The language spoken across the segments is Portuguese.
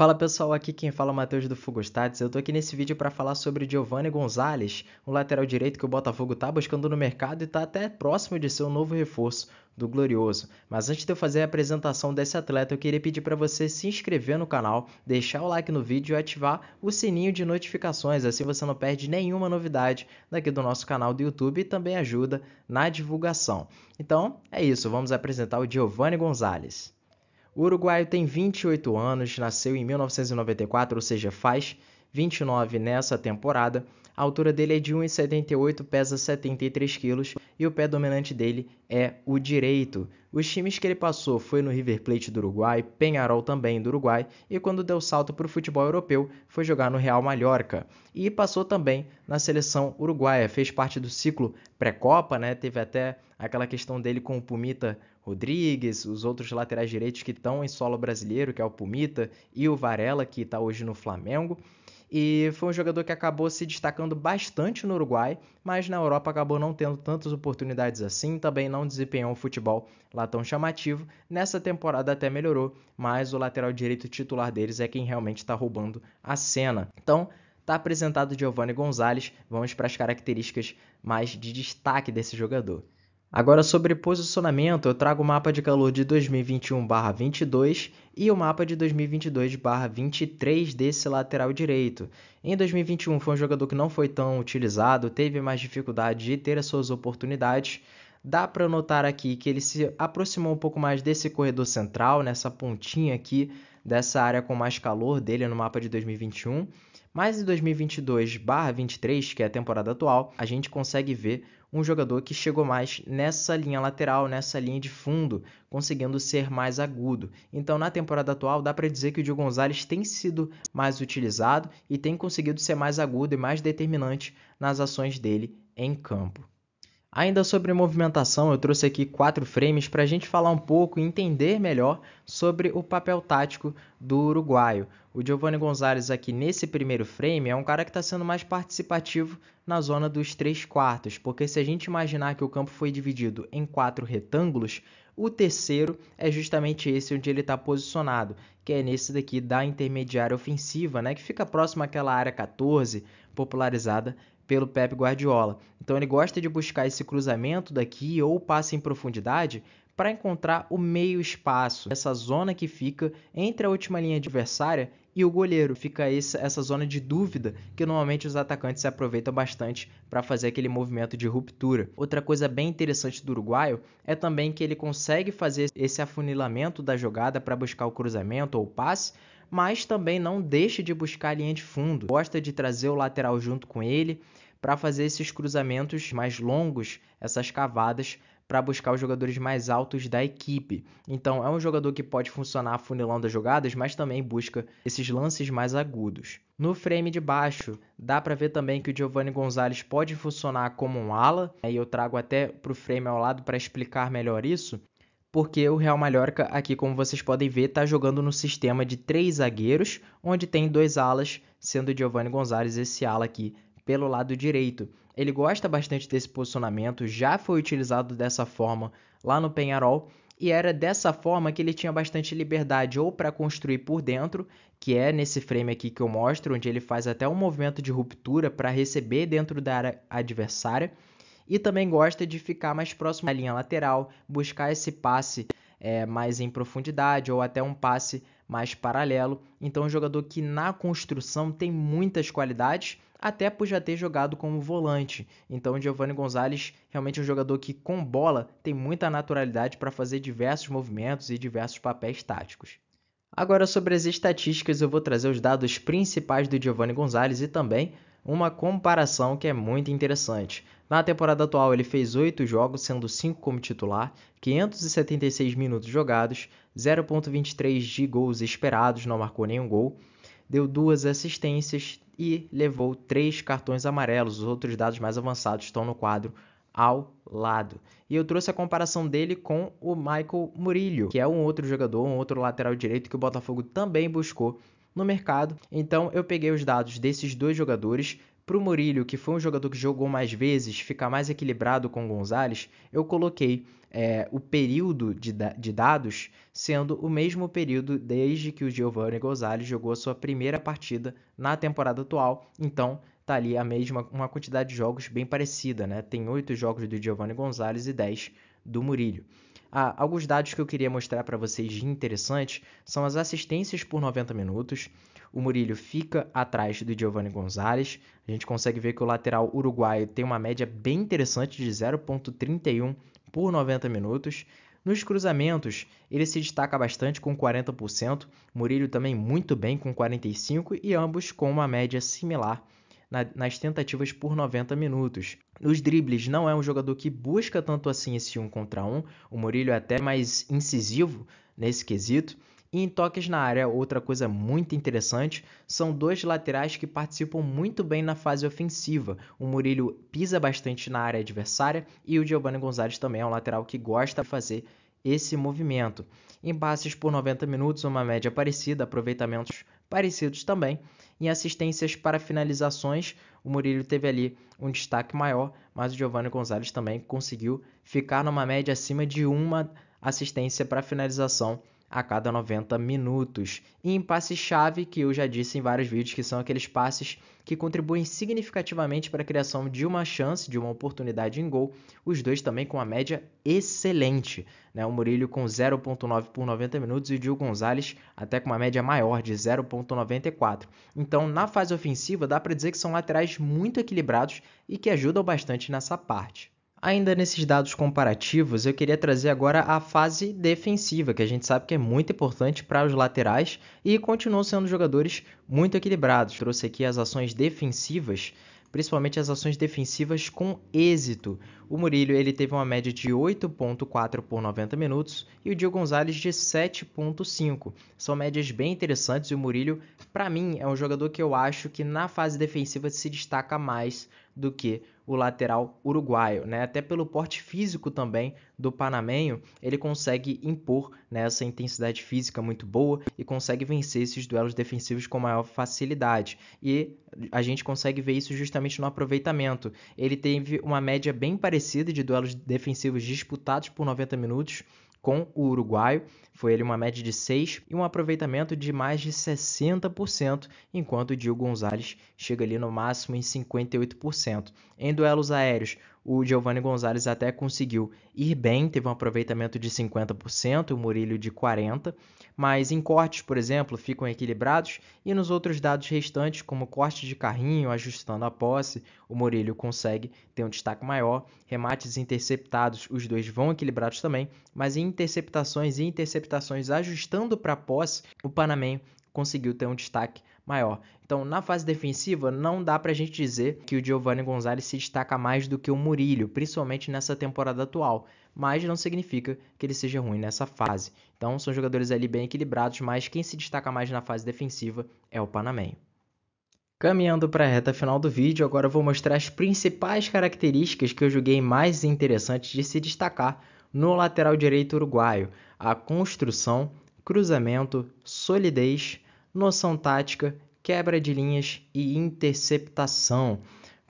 Fala pessoal, aqui quem fala é o Matheus do Fugostats. Eu tô aqui nesse vídeo para falar sobre Giovani Gonzalez, um lateral direito que o Botafogo tá buscando no mercado e tá até próximo de ser um novo reforço do Glorioso. Mas antes de eu fazer a apresentação desse atleta, eu queria pedir para você se inscrever no canal, deixar o like no vídeo e ativar o sininho de notificações, assim você não perde nenhuma novidade daqui do nosso canal do YouTube e também ajuda na divulgação. Então, é isso, vamos apresentar o Giovani Gonzalez. O uruguaio tem 28 anos, nasceu em 1994, ou seja, faz 29 nessa temporada. A altura dele é de 1,78, pesa 73 quilos e o pé dominante dele é o direito. Os times que ele passou foi no River Plate do Uruguai, Peñarol também do Uruguai e quando deu salto para o futebol europeu foi jogar no Real Mallorca. E passou também na seleção uruguaia, fez parte do ciclo pré-copa, né? Teve até aquela questão dele com o Pumita Rodrigues, os outros laterais direitos que estão em solo brasileiro, que é o Pumita e o Varela, que está hoje no Flamengo. E foi um jogador que acabou se destacando bastante no Uruguai, mas na Europa acabou não tendo tantas oportunidades assim, também não desempenhou um futebol lá tão chamativo. Nessa temporada até melhorou, mas o lateral direito titular deles é quem realmente está roubando a cena. Então, está apresentado Giovani Gonzalez, vamos para as características mais de destaque desse jogador. Agora sobre posicionamento, eu trago o mapa de calor de 2021/22 e o mapa de 2022/23 desse lateral direito. Em 2021 foi um jogador que não foi tão utilizado, teve mais dificuldade de ter as suas oportunidades. Dá para notar aqui que ele se aproximou um pouco mais desse corredor central, nessa pontinha aqui, dessa área com mais calor dele no mapa de 2021. Mas em 2022/23, que é a temporada atual, a gente consegue ver um jogador que chegou mais nessa linha lateral, nessa linha de fundo, conseguindo ser mais agudo. Então, na temporada atual, dá para dizer que o Diogo Gonzalez tem sido mais utilizado e tem conseguido ser mais agudo e mais determinante nas ações dele em campo. Ainda sobre movimentação, eu trouxe aqui 4 frames para a gente falar um pouco e entender melhor sobre o papel tático do uruguaio. O Giovani Gonzalez aqui nesse primeiro frame é um cara que está sendo mais participativo na zona dos 3/4, porque se a gente imaginar que o campo foi dividido em 4 retângulos, o terceiro é justamente esse onde ele está posicionado, que é nesse daqui da intermediária ofensiva, né, que fica próximo àquela área 14, popularizada pelo Pep Guardiola. Então ele gosta de buscar esse cruzamento daqui ou passe em profundidade para encontrar o meio espaço, essa zona que fica entre a última linha adversária e o goleiro. Fica essa zona de dúvida que normalmente os atacantes se aproveitam bastante para fazer aquele movimento de ruptura. Outra coisa bem interessante do uruguaio é também que ele consegue fazer esse afunilamento da jogada para buscar o cruzamento ou o passe, mas também não deixa de buscar a linha de fundo. Gosta de trazer o lateral junto com ele para fazer esses cruzamentos mais longos, essas cavadas, para buscar os jogadores mais altos da equipe. Então, é um jogador que pode funcionar afunilando as jogadas, mas também busca esses lances mais agudos. No frame de baixo, dá para ver também que o Giovani Gonzalez pode funcionar como um ala, e eu trago até para o frame ao lado para explicar melhor isso, porque o Real Mallorca, aqui como vocês podem ver, está jogando no sistema de 3 zagueiros, onde tem 2 alas, sendo o Giovani Gonzalez esse ala aqui pelo lado direito. Ele gosta bastante desse posicionamento, já foi utilizado dessa forma lá no Peñarol, e era dessa forma que ele tinha bastante liberdade ou para construir por dentro, que é nesse frame aqui que eu mostro, onde ele faz até um movimento de ruptura para receber dentro da área adversária, e também gosta de ficar mais próximo da linha lateral, buscar esse passe mais em profundidade ou até um passe mais paralelo. Então, é um jogador que na construção tem muitas qualidades, até por já ter jogado como volante. Então, o Giovani Gonzalez realmente é um jogador que com bola tem muita naturalidade para fazer diversos movimentos e diversos papéis táticos. Agora, sobre as estatísticas, eu vou trazer os dados principais do Giovani Gonzalez e também uma comparação que é muito interessante. Na temporada atual, ele fez 8 jogos, sendo 5 como titular, 576 minutos jogados, 0,23 de gols esperados, não marcou nenhum gol, deu 2 assistências e levou 3 cartões amarelos. Os outros dados mais avançados estão no quadro ao lado. E eu trouxe a comparação dele com o Michael Murillo, que é um outro jogador, um outro lateral direito que o Botafogo também buscou no mercado. Então eu peguei os dados desses dois jogadores, Para o Murillo, que foi um jogador que jogou mais vezes, ficar mais equilibrado com o Gonzalez, eu coloquei o período de dados sendo o mesmo período desde que o Giovanni Gonzalez jogou a sua primeira partida na temporada atual. Então, tá ali uma quantidade de jogos bem parecida, né? Tem 8 jogos do Giovanni Gonzalez e 10 do Murillo. Alguns dados que eu queria mostrar para vocês de interessantes são as assistências por 90 minutos. O Murillo fica atrás do Giovanni Gonzalez. A gente consegue ver que o lateral uruguaio tem uma média bem interessante de 0,31 por 90 minutos. Nos cruzamentos, ele se destaca bastante com 40%, Murillo também muito bem com 45% e ambos com uma média similar nas tentativas por 90 minutos. Nos dribles, não é um jogador que busca tanto assim esse 1 contra 1, o Murillo é até mais incisivo nesse quesito. E em toques na área, outra coisa muito interessante, são dois laterais que participam muito bem na fase ofensiva. O Murillo pisa bastante na área adversária e o Giovanni Gonzalez também é um lateral que gosta de fazer esse movimento. Em passes por 90 minutos, uma média parecida, aproveitamentos parecidos também. Em assistências para finalizações, o Murillo teve ali um destaque maior, mas o Giovanni Gonzalez também conseguiu ficar numa média acima de uma assistência para finalização a cada 90 minutos. E em passe-chave, que eu já disse em vários vídeos, que são aqueles passes que contribuem significativamente para a criação de uma chance, de uma oportunidade em gol, os dois também com uma média excelente, né? O Murillo com 0,9 por 90 minutos e o Gil Gonzalez até com uma média maior de 0,94. Então, na fase ofensiva, dá para dizer que são laterais muito equilibrados e que ajudam bastante nessa parte. Ainda nesses dados comparativos, eu queria trazer agora a fase defensiva, que a gente sabe que é muito importante para os laterais e continuam sendo jogadores muito equilibrados. Trouxe aqui as ações defensivas, principalmente as ações defensivas com êxito. O Murillo ele teve uma média de 8,4 por 90 minutos e o Gil Gonzalez de 7,5. São médias bem interessantes e o Murillo, para mim, é um jogador que eu acho que na fase defensiva se destaca mais do que o lateral uruguaio, né? Até pelo porte físico também do panamenho, ele consegue impor, né, essa intensidade física muito boa e consegue vencer esses duelos defensivos com maior facilidade. E a gente consegue ver isso justamente no aproveitamento. Ele teve uma média bem parecida de duelos defensivos disputados por 90 minutos com o uruguaio, foi ele uma média de 6 e um aproveitamento de mais de 60%, enquanto o Gil Gonzalez chega ali no máximo em 58%. Em duelos aéreos, o Giovanni Gonzalez até conseguiu ir bem, teve um aproveitamento de 50%, o Murillo de 40%, mas em cortes, por exemplo, ficam equilibrados e nos outros dados restantes, como corte de carrinho, ajustando a posse, o Murillo consegue ter um destaque maior, remates interceptados, os dois vão equilibrados também, mas em interceptações e interceptações ajustando para a posse, o panamenho conseguiu ter um destaque maior. Então, na fase defensiva, não dá para a gente dizer que o Giovanni Gonzalez se destaca mais do que o Murillo, principalmente nessa temporada atual, mas não significa que ele seja ruim nessa fase. Então, são jogadores ali bem equilibrados, mas quem se destaca mais na fase defensiva é o panamenho. Caminhando para a reta final do vídeo, agora eu vou mostrar as principais características que eu julguei mais interessantes de se destacar no lateral direito uruguaio: a construção, cruzamento, solidez, noção tática, quebra de linhas e interceptação.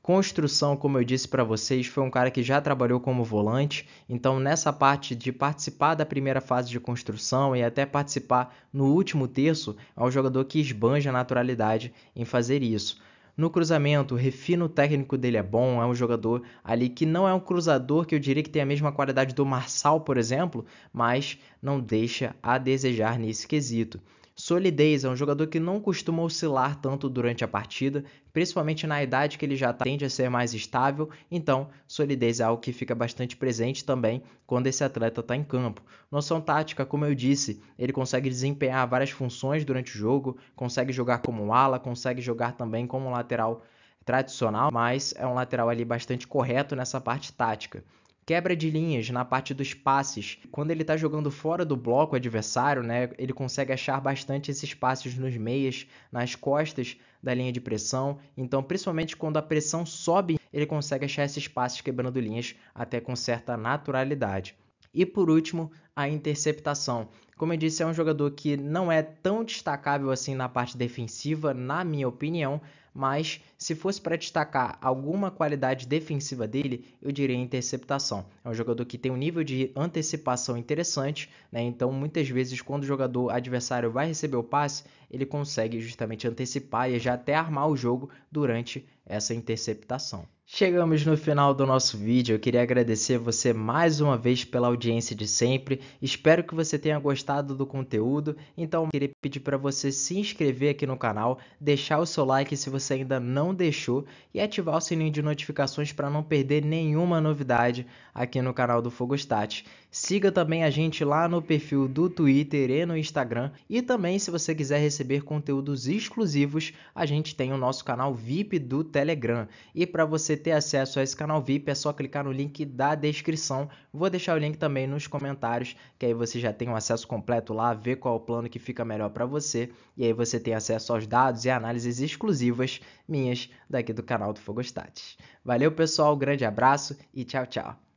Construção, como eu disse para vocês, foi um cara que já trabalhou como volante, então nessa parte de participar da primeira fase de construção e até participar no último terço, é um jogador que esbanja a naturalidade em fazer isso. No cruzamento, o refino técnico dele é bom, é um jogador ali que não é um cruzador que eu diria que tem a mesma qualidade do Marçal, por exemplo, mas não deixa a desejar nesse quesito. Solidez, é um jogador que não costuma oscilar tanto durante a partida, principalmente na idade que ele já tende a ser mais estável, então solidez é algo que fica bastante presente também quando esse atleta está em campo. Noção tática, como eu disse, ele consegue desempenhar várias funções durante o jogo, consegue jogar como ala, consegue jogar também como lateral tradicional, mas é um lateral ali bastante correto nessa parte tática. Quebra de linhas na parte dos passes. Quando ele está jogando fora do bloco adversário, né, ele consegue achar bastante esses passes nos meias, nas costas da linha de pressão. Então, principalmente quando a pressão sobe, ele consegue achar esses passes quebrando linhas até com certa naturalidade. E por último, a interceptação. Como eu disse, é um jogador que não é tão destacável assim na parte defensiva, na minha opinião, mas se fosse para destacar alguma qualidade defensiva dele, eu diria interceptação. É um jogador que tem um nível de antecipação interessante, né? Então muitas vezes quando o jogador adversário vai receber o passe, ele consegue justamente antecipar e já até armar o jogo durante essa interceptação. Chegamos no final do nosso vídeo, eu queria agradecer você mais uma vez pela audiência de sempre, espero que você tenha gostado do conteúdo, então eu queria pedir para você se inscrever aqui no canal, deixar o seu like se você ainda não deixou e ativar o sininho de notificações para não perder nenhuma novidade aqui no canal do Fogostat. Siga também a gente lá no perfil do Twitter e no Instagram e também se você quiser receber conteúdos exclusivos, a gente tem o nosso canal VIP do Telegram e para você ter acesso a esse canal VIP é só clicar no link da descrição. Vou deixar o link também nos comentários, que aí você já tem o acesso completo lá, ver qual é o plano que fica melhor para você. E aí você tem acesso aos dados e análises exclusivas minhas daqui do canal do Fogostat. Valeu pessoal, grande abraço e tchau, tchau.